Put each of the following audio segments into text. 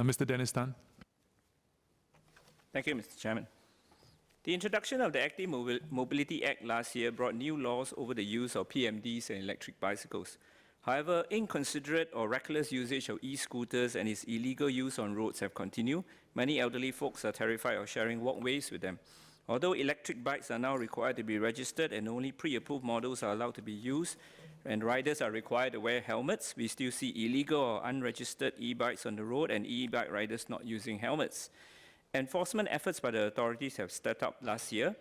Mr. Dennis Tan. Thank you, Mr. Chairman. The introduction of the Active Mobility Act last year brought new laws over the use of PMDs and electric bicycles. However, inconsiderate or reckless usage of e-scooters and its illegal use on roads have continued. Many elderly folks are terrified of sharing walkways with them. Although electric bikes are now required to be registered and only pre-approved models are allowed to be used, and riders are required to wear helmets, we still see illegal or unregistered e-bikes on the road and e-bike riders not using helmets. Enforcement efforts by the authorities have stepped up last year.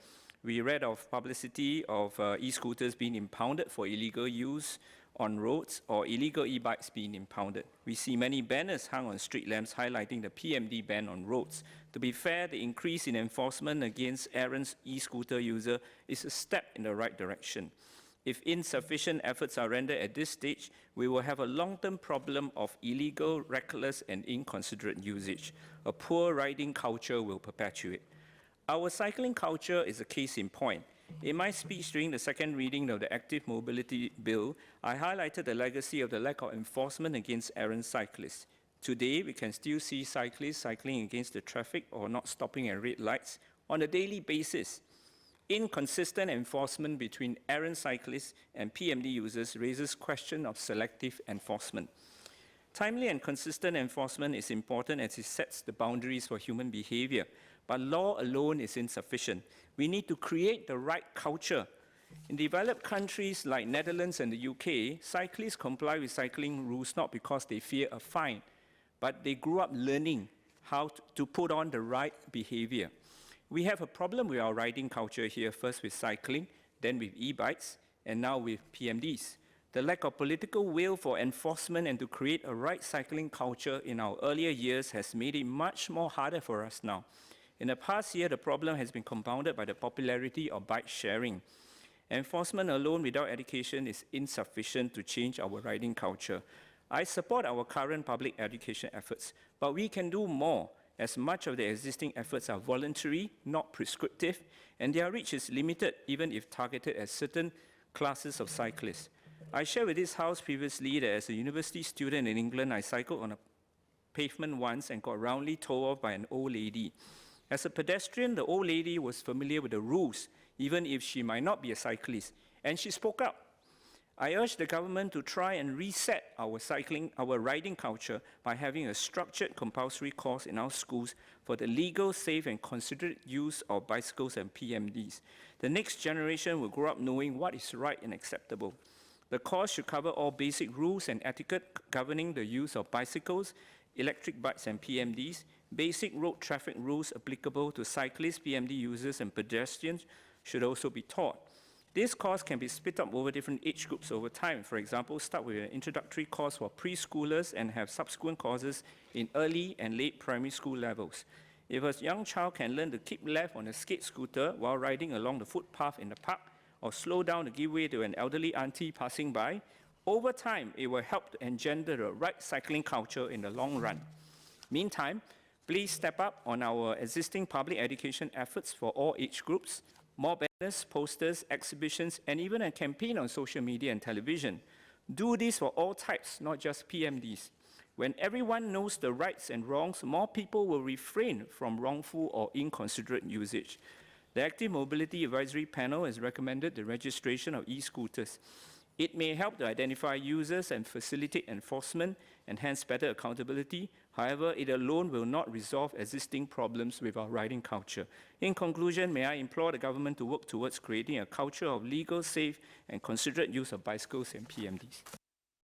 We read of publicity of e-scooters being impounded for illegal use on roads or illegal e-bikes being impounded. We see many banners hung on street lamps highlighting the PMD ban on roads. To be fair, the increase in enforcement against errant e-scooter user is a step in the right direction. If insufficient efforts are rendered at this stage, we will have a long-term problem of illegal, reckless, and inconsiderate usage. A poor riding culture will perpetuate. Our cycling culture is a case in point. In my speech during the second reading of the Active Mobility Bill, I highlighted the legacy of the lack of enforcement against errant cyclists. Today, we can still see cyclists cycling against the traffic or not stopping at red lights on a daily basis. Inconsistent enforcement between errant cyclists and PMD users raises question of selective enforcement. Timely and consistent enforcement is important as it sets the boundaries for human behavior, but law alone is insufficient. We need to create the right culture. In developed countries like Netherlands and the UK, cyclists comply with cycling rules not because they fear a fine, but they grew up learning how to put on the right behavior. We have a problem with our riding culture here, first with cycling, then with e-bikes, and now with PMDs. The lack of political will for enforcement and to create a right cycling culture in our earlier years has made it much more harder for us now. In the past year, the problem has been compounded by the popularity of bike sharing. Enforcement alone without education is insufficient to change our riding culture. I support our current public education efforts, but we can do more, as much of the existing efforts are voluntary, not prescriptive, and their reach is limited even if targeted at certain classes of cyclists. I shared with this House previously that as a university student in England, I cycled on a pavement once and got roundly told off by an old lady. As a pedestrian, the old lady was familiar with the rules, even if she might not be a cyclist, and she spoke up. I urge the government to try and reset our riding culture by having a structured compulsory course in our schools for the legal, safe, and considerate use of bicycles and PMDs. The next generation will grow up knowing what is right and acceptable. The course should cover all basic rules and etiquette governing the use of bicycles, electric bikes, and PMDs. Basic road traffic rules applicable to cyclists, PMD users, and pedestrians should also be taught. This course can be split up over different age groups over time. For example, start with an introductory course for preschoolers and have subsequent courses in early and late primary school levels. If a young child can learn to keep left on a skate scooter while riding along the footpath in the park, or slow down to give way to an elderly auntie passing by, over time it will help to engender the right cycling culture in the long run. Meantime, please step up on our existing public education efforts for all age groups. More banners, posters, exhibitions, and even a campaign on social media and television. Do this for all types, not just PMDs. When everyone knows the rights and wrongs, more people will refrain from wrongful or inconsiderate usage. The Active Mobility Advisory Panel has recommended the registration of e-scooters. It may help to identify users and facilitate enforcement and hence better accountability. However, it alone will not resolve existing problems with our riding culture. In conclusion, may I implore the government to work towards creating a culture of legal, safe, and considerate use of bicycles and PMDs.